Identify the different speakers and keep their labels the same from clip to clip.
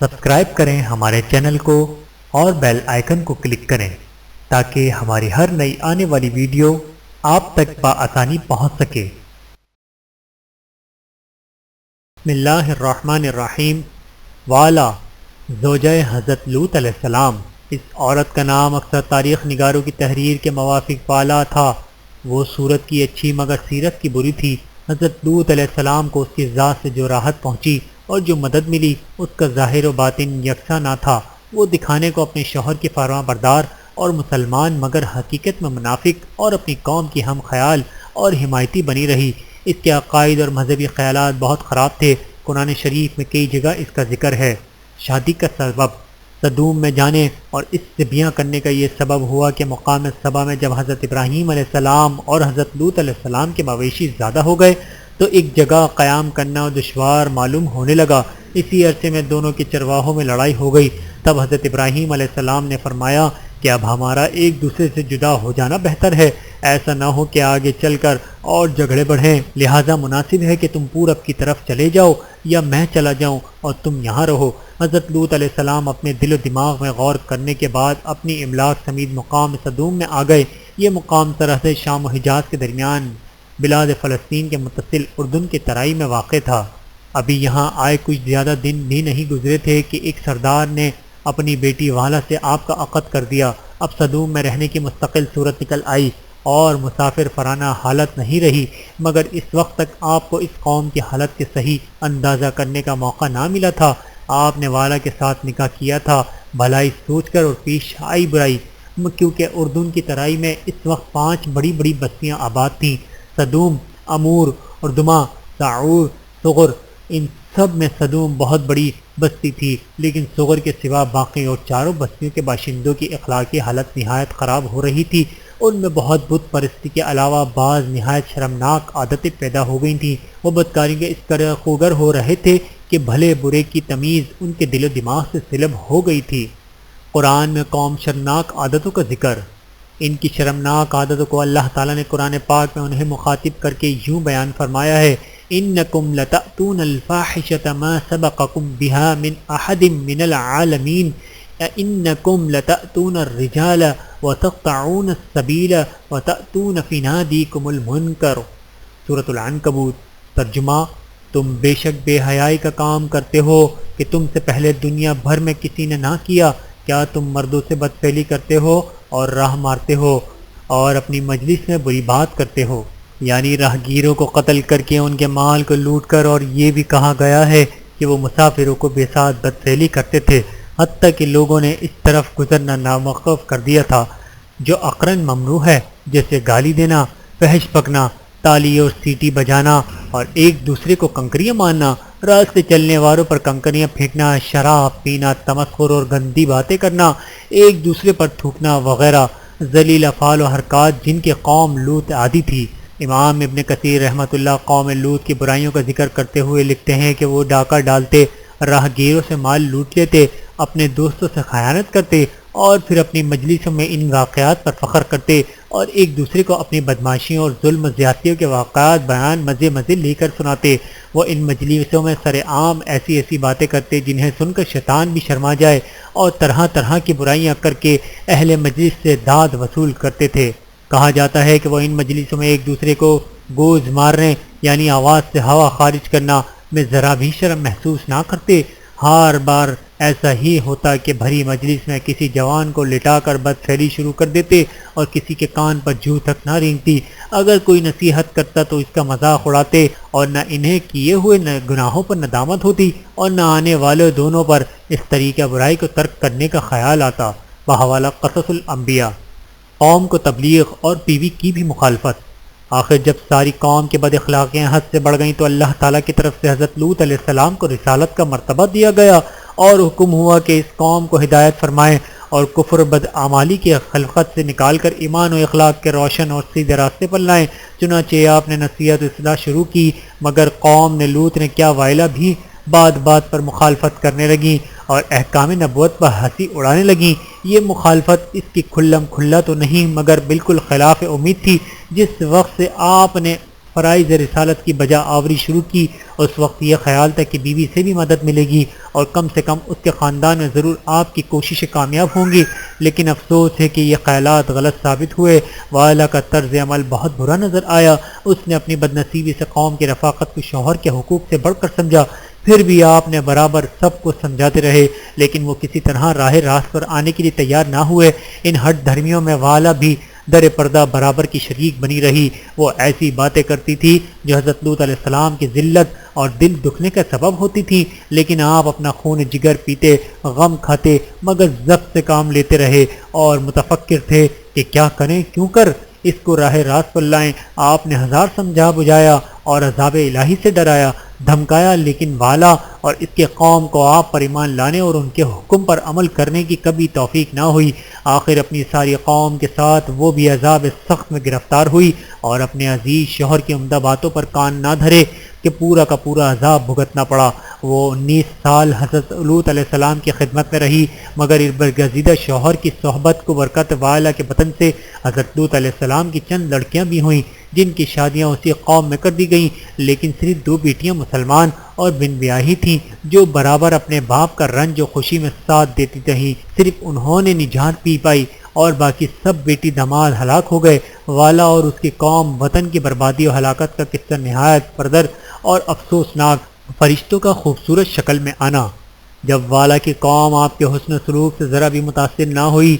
Speaker 1: Subscribe کریں ہمارے channel کو اور بیل آئیکن کو کلک کریں تاکہ ہماری ہر نئی آنے والی ویڈیو آپ تک بآسانی پہنچ سکے۔ بسم اللہ الرحمن الرحیم۔ والا زوجہ حضرت لوط علیہ السلام۔ اس عورت کا نام اکثر تاریخ نگاروں کی تحریر کے موافق والا تھا۔ وہ صورت کی اچھی مگر سیرت کی بری تھی۔ حضرت لوط علیہ السلام کو اس کی ذات سے جو راحت پہنچی اور جو مدد ملی اس کا ظاہر و باطن یکساں نہ تھا۔ وہ دکھانے کو اپنے شوہر کے فرما بردار اور مسلمان مگر حقیقت میں منافق اور اپنی قوم کی ہم خیال اور حمایتی بنی رہی۔ اس کے عقائد اور مذہبی خیالات بہت خراب تھے۔ قرآن شریف میں کئی جگہ اس کا ذکر ہے۔ شادی کا سبب سدوم میں جانے اور اس سے بیاہ کرنے کا یہ سبب ہوا کہ مقام سبا میں جب حضرت ابراہیم علیہ السلام اور حضرت لوط علیہ السلام کے مویشی زیادہ ہو گئے تو ایک جگہ قیام کرنا دشوار معلوم ہونے لگا۔ اسی عرصے میں دونوں کے چرواہوں میں لڑائی ہو گئی۔ تب حضرت ابراہیم علیہ السلام نے فرمایا کہ اب ہمارا ایک دوسرے سے جدا ہو جانا بہتر ہے، ایسا نہ ہو کہ آگے چل کر اور جھگڑے بڑھیں، لہٰذا مناسب ہے کہ تم پورب کی طرف چلے جاؤ یا میں چلا جاؤں اور تم یہاں رہو۔ حضرت لوط علیہ السلام اپنے دل و دماغ میں غور کرنے کے بعد اپنی املاک سمیت مقام صدوم میں آ گئے۔ یہ مقام سرحد شام و حجاز کے درمیان بلاد فلسطین کے متصل اردن کے ترائی میں واقع تھا۔ ابھی یہاں آئے کچھ زیادہ دن بھی نہیں گزرے تھے کہ ایک سردار نے اپنی بیٹی والا سے آپ کا عقد کر دیا۔ اب صدوم میں رہنے کی مستقل صورت نکل آئی اور مسافر فرانہ حالت نہیں رہی، مگر اس وقت تک آپ کو اس قوم کی حالت کے صحیح اندازہ کرنے کا موقع نہ ملا تھا۔ آپ نے والا کے ساتھ نکاح کیا تھا بھلائی سوچ کر اور پیش آئی برائی، کیونکہ اردن کی ترائی میں اس وقت 5 بڑی بڑی بستیاں آباد تھیں، صدوم، امور، اردما، سعور، صغر۔ ان سب میں صدوم بہت بڑی بستی تھی، لیکن صغر کے سوا باقی اور چاروں بستیوں کے باشندوں کی اخلاقی حالت نہایت خراب ہو رہی تھی۔ ان میں بہت بت پرستی کے علاوہ بعض نہایت شرمناک عادتیں پیدا ہو گئی تھیں۔ وہ بدکاری کے اس قدر خوگر ہو رہے تھے کہ بھلے برے کی تمیز ان کے دل و دماغ سے سلب ہو گئی تھی۔ قرآن میں قوم شرمناک عادتوں کا ذکر۔ ان کی شرمناک عادتوں کو اللہ تعالیٰ نے قرآن پاک میں انہیں مخاطب کر کے یوں بیان فرمایا ہے: انکم لتأتون الفاحشۃ ما سبقکم بہا من احد من العالمین انکم لتأتون الرجال وتقطعون السبیل وتأتون فی نادیکم المنکر۔ سورۃ العنکبوت۔ ترجمہ: تم بے شک بے حیائی کا کام کرتے ہو کہ تم سے پہلے دنیا بھر میں کسی نے نہ کیا۔ کیا تم مردوں سے بدفعلی کرتے ہو اور راہ مارتے ہو اور اپنی مجلس میں بری بات کرتے ہو، یعنی راہگیروں کو قتل کر کے ان کے مال کو لوٹ کر، اور یہ بھی کہا گیا ہے کہ وہ مسافروں کو بے ساتھ بدفعلی کرتے تھے، حتیٰ کہ لوگوں نے اس طرف گزرنا ناموقف کر دیا تھا جو اقرن ممنوع ہے، جیسے گالی دینا، فحش پکنا، تالی اور سیٹی بجانا اور ایک دوسرے کو کنکریاں مارنا، راستے چلنے والوں پر کنکریاں پھینکنا، شراب پینا، تمسخر اور گندی باتیں کرنا، ایک دوسرے پر تھوکنا وغیرہ ذلیل افعال و حرکات جن کی قوم لوط عادی تھی۔ امام ابن کثیر رحمۃ اللہ قوم لوط کی برائیوں کا ذکر کرتے ہوئے لکھتے ہیں کہ وہ ڈاکہ ڈالتے، راہگیروں سے مال لوٹ لیتے، اپنے دوستوں سے خیانت کرتے اور پھر اپنی مجلسوں میں ان واقعات پر فخر کرتے اور ایک دوسرے کو اپنی بدماشیوں اور ظلم و زیادتیوں کے واقعات بیان مزے لے کر سناتے۔ وہ ان مجلسوں میں سر عام ایسی باتیں کرتے جنہیں سن کر شیطان بھی شرما جائے، اور طرح طرح کی برائیاں کر کے اہل مجلس سے داد وصول کرتے تھے۔ کہا جاتا ہے کہ وہ ان مجلسوں میں ایک دوسرے کو گوز مارنے یعنی آواز سے ہوا خارج کرنا میں ذرا بھی شرم محسوس نہ کرتے۔ ہر بار ایسا ہی ہوتا کہ بھری مجلس میں کسی جوان کو لٹا کر بدفعلی شروع کر دیتے اور کسی کے کان پر جوں تک نہ رینگتی۔ اگر کوئی نصیحت کرتا تو اس کا مذاق اڑاتے، اور نہ انہیں کیے ہوئے گناہوں پر ندامت ہوتی اور نہ آنے والے دونوں پر اس طریقہ برائی کو ترک کرنے کا خیال آتا۔ بحوالہ قصص الانبیاء۔ قوم کو تبلیغ اور بیوی کی بھی مخالفت۔ آخر جب ساری قوم کے بد اخلاقیاں حد سے بڑھ گئیں تو اللہ تعالیٰ کی طرف سے حضرت لوط علیہ السلام کو رسالت کا مرتبہ دیا گیا اور حکم ہوا کہ اس قوم کو ہدایت فرمائیں اور کفر بدعمالی کی خلقت سے نکال کر ایمان و اخلاق کے روشن اور سیدھے راستے پر لائیں۔ چنانچہ آپ نے نصیحت و اصلاح شروع کی، مگر قوم نے لوط نے کیا وائلہ بھی بات بات پر مخالفت کرنے لگیں اور احکام نبوت پر ہنسی اڑانے لگیں۔ یہ مخالفت اس کی کھلم کھلا تو نہیں مگر بالکل خلاف امید تھی۔ جس وقت سے آپ نے فرائض رسالت کی بجا آوری شروع کی۔ اس وقت یہ خیال تھا کہ بیوی سے بھی مدد ملے گی اور کم سے کم اس کے خاندان میں ضرور آپ کی کوششیں کامیاب ہوں گی، لیکن افسوس ہے کہ یہ خیالات غلط ثابت ہوئے۔ والا کا طرز عمل بہت برا نظر آیا۔ اس نے اپنی بدنصیبی سے قوم کی رفاقت کو شوہر کے حقوق سے بڑھ کر سمجھا۔ پھر بھی آپ نے برابر سب کو سمجھاتے رہے، لیکن وہ کسی طرح راہ راست پر آنے کے لیے تیار نہ ہوئے۔ ان ہٹ دھرمیوں میں والا بھی در پردہ برابر کی شریک بنی رہی۔ وہ ایسی باتیں کرتی تھی جو حضرت لوط علیہ السلام کی ذلت اور دل دکھنے کا سبب ہوتی تھی، لیکن آپ اپنا خون جگر پیتے، غم کھاتے، مگر ضبط سے کام لیتے رہے اور متفکر تھے کہ کیا کریں، کیوں کر اس کو راہ راست پر لائیں۔ آپ نے ہزار سمجھا بجھایا اور عذاب الہی سے ڈرایا، دھمکایا، لیکن والا اور اس کے قوم کو آپ پر ایمان لانے اور ان کے حکم پر عمل کرنے کی کبھی توفیق نہ ہوئی۔ آخر اپنی ساری قوم کے ساتھ وہ بھی عذاب سخت میں گرفتار ہوئی اور اپنے عزیز شوہر کی عمدہ باتوں پر کان نہ دھرے کہ پورا کا پورا عذاب بھگتنا پڑا۔ وہ 19 سال حضرت لوط علیہ السلام کی خدمت میں رہی، مگر اس برگزیدہ شوہر کی صحبت کو برکت والا کے بطن سے حضرت لوط علیہ السلام کی چند لڑکیاں بھی ہوئیں جن کی شادیاں اسی قوم میں کر دی گئیں، لیکن صرف 2 بیٹیاں مسلمان اور بن بیاہی تھیں جو برابر اپنے باپ کا رنج و خوشی میں ساتھ دیتی رہیں۔ صرف انہوں نے نجات پی پائی اور باقی سب بیٹی داماد ہلاک ہو گئے۔ والا اور اس کی قوم وطن کی بربادی و ہلاکت کا قصہ نہایت پردر اور افسوسناک۔ فرشتوں کا خوبصورت شکل میں آنا۔ جب والا کی قوم آپ کے حسن و سلوک سے ذرا بھی متاثر نہ ہوئی،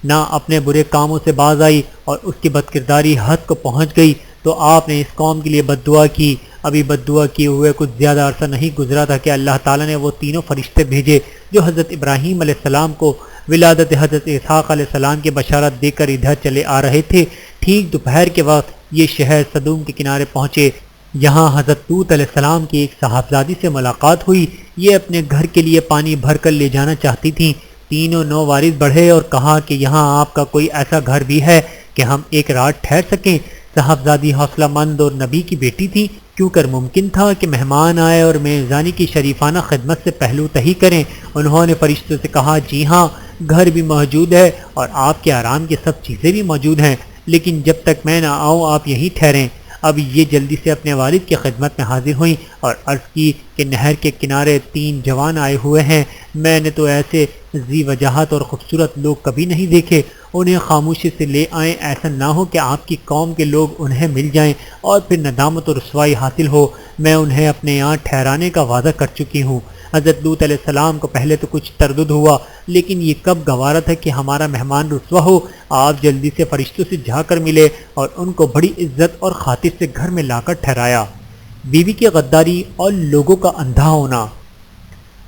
Speaker 1: نہ اپنے برے کاموں سے باز آئی اور اس کی بدکرداری حد کو پہنچ گئی، تو آپ نے اس قوم کے لیے بد دعا کی۔ ابھی بد دعا کیے ہوئے کچھ زیادہ عرصہ نہیں گزرا تھا کہ اللہ تعالیٰ نے وہ تینوں فرشتے بھیجے جو حضرت ابراہیم علیہ السلام کو ولادت حضرت اسحاق علیہ السلام کی بشارت دے کر ادھر چلے آ رہے تھے۔ ٹھیک دوپہر کے وقت یہ شہر سدوم کے کنارے پہنچے۔ یہاں حضرت لوط علیہ السلام کی ایک صاحبزادی سے ملاقات ہوئی۔ یہ اپنے گھر کے لیے پانی بھر کر لے جانا چاہتی تھیں۔ تینوں نووارث بڑھے اور کہا کہ یہاں آپ کا کوئی ایسا گھر بھی ہے کہ ہم ایک رات ٹھہر سکیں۔ صاحبزادی حوصلہ مند اور نبی کی بیٹی تھی، کیوں کر ممکن تھا کہ مہمان آئے اور میزبانی کی شریفانہ خدمت سے پہلو تہی کریں۔ انہوں نے فرشتوں سے کہا، جی ہاں، گھر بھی موجود ہے اور آپ کے آرام کی سب چیزیں بھی موجود ہیں، لیکن جب تک میں نہ آؤں آپ یہیں ٹھہریں۔ اب یہ جلدی سے اپنے والد کی خدمت میں حاضر ہوئیں اور عرض کی کہ نہر کے کنارے 3 جوان آئے ہوئے ہیں۔ میں نے تو ایسے ذی وجاہت اور خوبصورت لوگ کبھی نہیں دیکھے، انہیں خاموشی سے لے آئیں، ایسا نہ ہو کہ آپ کی قوم کے لوگ انہیں مل جائیں اور پھر ندامت و رسوائی حاصل ہو۔ میں انہیں اپنے یہاں ٹھہرانے کا وعدہ کر چکی ہوں۔ حضرت لوط علیہ السلام کو پہلے تو کچھ تردد ہوا، لیکن یہ کب گوارا تھا کہ ہمارا مہمان رسوا ہو۔ آپ جلدی سے فرشتوں سے جا کر ملے اور ان کو بڑی عزت اور خاطر سے گھر میں لا کر ٹھہرایا۔ بیوی کی غداری اور لوگوں کا اندھا ہونا۔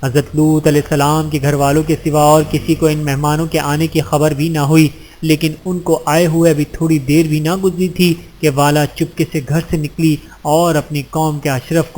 Speaker 1: حضرت لوط علیہ السلام کے گھر والوں کے سوا اور کسی کو ان مہمانوں کے آنے کی خبر بھی نہ ہوئی، لیکن ان کو آئے ہوئے ابھی تھوڑی دیر بھی نہ گزری تھی کہ والا چپکے سے گھر سے نکلی اور اپنی قوم کے اشراف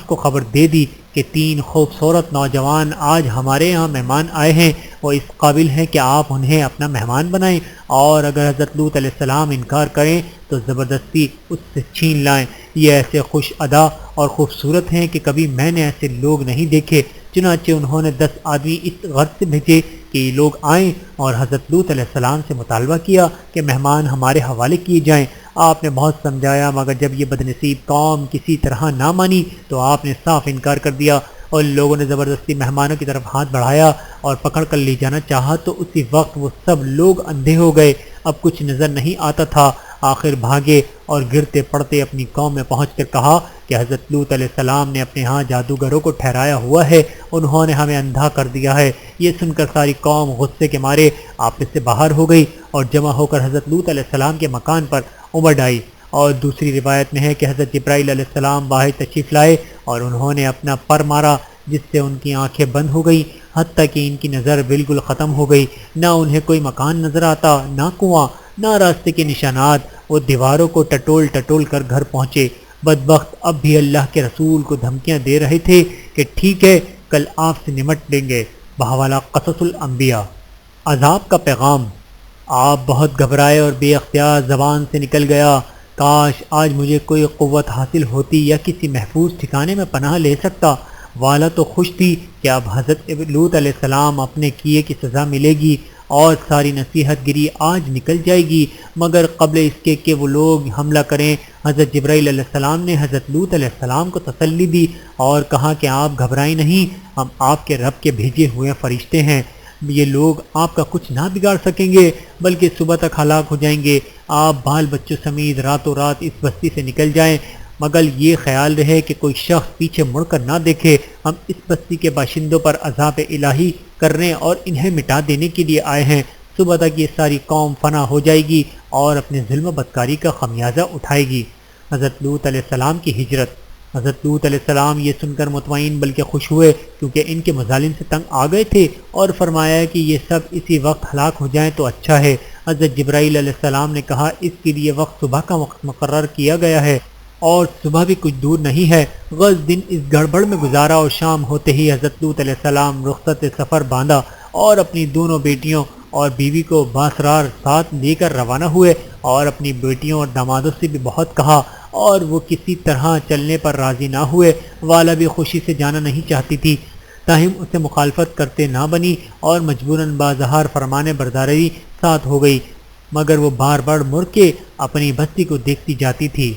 Speaker 1: کو خبر دے دی کہ 3 خوبصورت نوجوان آج ہمارے یہاں مہمان آئے ہیں، وہ اس قابل ہیں کہ آپ انہیں اپنا مہمان بنائیں، اور اگر حضرت لوط علیہ السلام انکار کریں تو زبردستی اس سے چھین لائیں۔ یہ ایسے خوش ادا اور خوبصورت ہیں کہ کبھی میں نے ایسے لوگ نہیں دیکھے۔ چنانچہ انہوں نے 10 آدمی اس غرض سے بھیجے کہ یہ لوگ آئیں اور حضرت لوط علیہ السلام سے مطالبہ کیا کہ مہمان ہمارے حوالے کیے جائیں۔ آپ نے بہت سمجھایا، مگر جب یہ بدنصیب قوم کسی طرح نہ مانی تو آپ نے صاف انکار کر دیا، اور لوگوں نے زبردستی مہمانوں کی طرف ہاتھ بڑھایا اور پکڑ کر لے جانا چاہا تو اسی وقت وہ سب لوگ اندھے ہو گئے، اب کچھ نظر نہیں آتا تھا۔ آخر بھاگے اور گرتے پڑتے اپنی قوم میں پہنچ کر کہا کہ حضرت لوط علیہ السلام نے اپنے ہاں جادوگروں کو ٹھہرایا ہوا ہے، انہوں نے ہمیں اندھا کر دیا ہے۔ یہ سن کر ساری قوم غصے کے مارے آپس سے باہر ہو گئی اور جمع ہو کر حضرت لوط علیہ السلام کے مکان پر امڑ آئی۔ اور دوسری روایت میں ہے کہ حضرت جبرائیل علیہ السلام باہر تشریف لائے اور انہوں نے اپنا پر مارا، جس سے ان کی آنکھیں بند ہو گئی، حتیٰ کہ ان کی نظر بالکل ختم ہو گئی۔ نہ انہیں کوئی مکان نظر آتا، نہ کنواں، نہ راستے کے نشانات۔ وہ دیواروں کو ٹٹول ٹٹول کر گھر پہنچے۔ بدبخت اب بھی اللہ کے رسول کو دھمکیاں دے رہے تھے کہ ٹھیک ہے، کل آپ سے نمٹ لیں گے۔ بحوالہ قصص الانبیاء۔ عذاب کا پیغام۔ آپ بہت گھبرائے اور بے اختیار زبان سے نکل گیا، کاش آج مجھے کوئی قوت حاصل ہوتی یا کسی محفوظ ٹھکانے میں پناہ لے سکتا۔ والا تو خوش تھی کہ اب حضرت لوط علیہ السلام اپنے کیے کی سزا ملے گی اور ساری نصیحت گری آج نکل جائے گی، مگر قبل اس کے کہ وہ لوگ حملہ کریں حضرت جبرائیل علیہ السلام نے حضرت لوط علیہ السلام کو تسلی دی اور کہا کہ آپ گھبرائیں نہیں، ہم آپ کے رب کے بھیجے ہوئے فرشتے ہیں، یہ لوگ آپ کا کچھ نہ بگاڑ سکیں گے بلکہ صبح تک ہلاک ہو جائیں گے، آپ بال بچوں سمیت راتوں رات اس بستی سے نکل جائیں، مگر یہ خیال رہے کہ کوئی شخص پیچھے مڑ کر نہ دیکھے، ہم اس بستی کے باشندوں پر عذاب الہی کرنے اور انہیں مٹا دینے کے لیے آئے ہیں، صبح تک یہ ساری قوم فنا ہو جائے گی اور اپنے ظلم و بدکاری کا خمیازہ اٹھائے گی۔ حضرت لوط علیہ السلام کی ہجرت۔ حضرت لوط علیہ السلام یہ سن کر مطمئن بلکہ خوش ہوئے کیونکہ ان کے مظالم سے تنگ آ گئے تھے، اور فرمایا کہ یہ سب اسی وقت ہلاک ہو جائیں تو اچھا ہے۔ حضرت جبرائیل علیہ السلام نے کہا اس کے لیے وقت صبح کا وقت مقرر کیا گیا ہے اور صبح بھی کچھ دور نہیں ہے۔ غز دن اس گڑبڑ میں گزارا اور شام ہوتے ہی حضرت لوط علیہ السلام رخصت سفر باندھا اور اپنی دونوں بیٹیوں اور بیوی کو باسرار ساتھ لے کر روانہ ہوئے، اور اپنی بیٹیوں اور دامادوں سے بھی بہت کہا اور وہ کسی طرح چلنے پر راضی نہ ہوئے۔ والا بھی خوشی سے جانا نہیں چاہتی تھی، تاہم اسے مخالفت کرتے نہ بنی اور مجبوراً بازہار فرمان برداری ساتھ ہو گئی، مگر وہ بار بار مڑ کے اپنی بستی کو دیکھتی جاتی تھی۔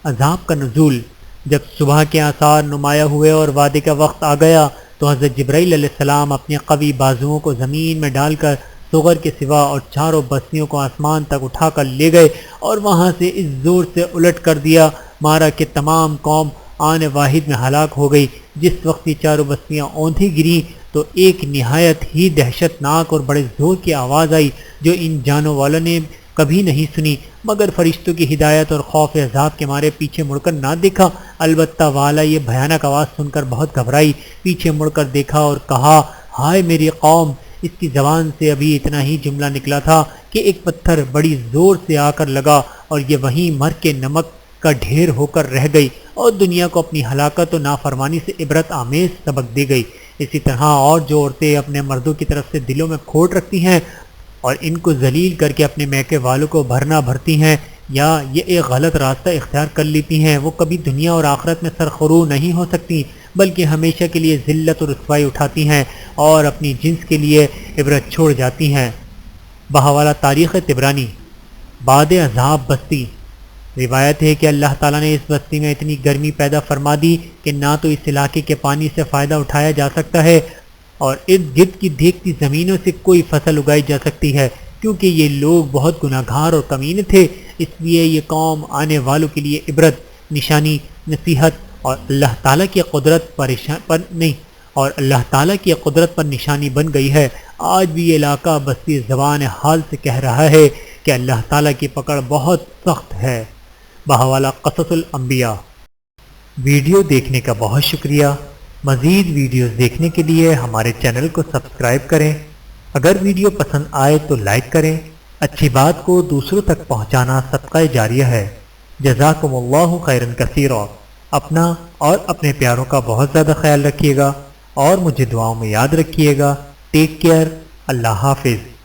Speaker 1: عذاب کا نزول۔ جب صبح کے آثار نمایاں ہوئے اور وعدے کا وقت آ گیا تو حضرت جبرائیل علیہ السلام اپنے قوی بازوؤں کو زمین میں ڈال کر صغر کے سوا اور چاروں بستیوں کو آسمان تک اٹھا کر لے گئے اور وہاں سے اس زور سے الٹ کر دیا مارا کہ تمام قوم آن واحد میں ہلاک ہو گئی۔ جس وقت یہ چاروں بستیاں اوندھی گریں تو ایک نہایت ہی دہشت ناک اور بڑے زور کی آواز آئی جو ان جانوں والوں نے کبھی نہیں سنی، مگر فرشتوں کی ہدایت اور خوف عذاب کے مارے پیچھے مڑ کر نہ دیکھا۔ البتہ والا یہ بھیانک آواز سن کر بہت گھبرائی، پیچھے مڑ کر دیکھا اور کہا ہائے میری قوم۔ اس کی زبان سے ابھی اتنا ہی جملہ نکلا تھا کہ ایک پتھر بڑی زور سے آ کر لگا اور یہ وہیں مر کے نمک کا ڈھیر ہو کر رہ گئی اور دنیا کو اپنی ہلاکت و نافرمانی سے عبرت آمیز سبق دے گئی۔ اسی طرح اور جو عورتیں اپنے مردوں کی طرف سے دلوں میں کھوٹ رکھتی ہیں اور ان کو ذلیل کر کے اپنے میکے والوں کو بھرنا بھرتی ہیں یا یہ ایک غلط راستہ اختیار کر لیتی ہیں، وہ کبھی دنیا اور آخرت میں سرخرو نہیں ہو سکتی بلکہ ہمیشہ کے لیے ذلت اور رسوائی اٹھاتی ہیں اور اپنی جنس کے لیے عبرت چھوڑ جاتی ہیں۔ بحوالہ تاریخ طبرانی۔ بعد عذاب بستی۔ روایت ہے کہ اللہ تعالیٰ نے اس بستی میں اتنی گرمی پیدا فرما دی کہ نہ تو اس علاقے کے پانی سے فائدہ اٹھایا جا سکتا ہے اور ارد گرد کی دیکھتی زمینوں سے کوئی فصل اگائی جا سکتی ہے، کیونکہ یہ لوگ بہت گناہ گار اور کمینے تھے۔ اس لیے یہ قوم آنے والوں کے لیے عبرت، نشانی، نصیحت اور اللہ تعالیٰ کی قدرت پر نشانی بن گئی ہے۔ آج بھی یہ علاقہ بستی زبان حال سے کہہ رہا ہے کہ اللہ تعالیٰ کی پکڑ بہت سخت ہے۔ بحوالہ قصص الانبیاء۔ ویڈیو دیکھنے کا بہت شکریہ۔ مزید ویڈیوز دیکھنے کے لیے ہمارے چینل کو سبسکرائب کریں۔ اگر ویڈیو پسند آئے تو لائک کریں۔ اچھی بات کو دوسروں تک پہنچانا صدقہ جاریہ ہے۔ جزاکم اللہ خیرا کثیرا۔ اپنا اور اپنے پیاروں کا بہت زیادہ خیال رکھیے گا اور مجھے دعاؤں میں یاد رکھیے گا۔ Take care. اللہ حافظ۔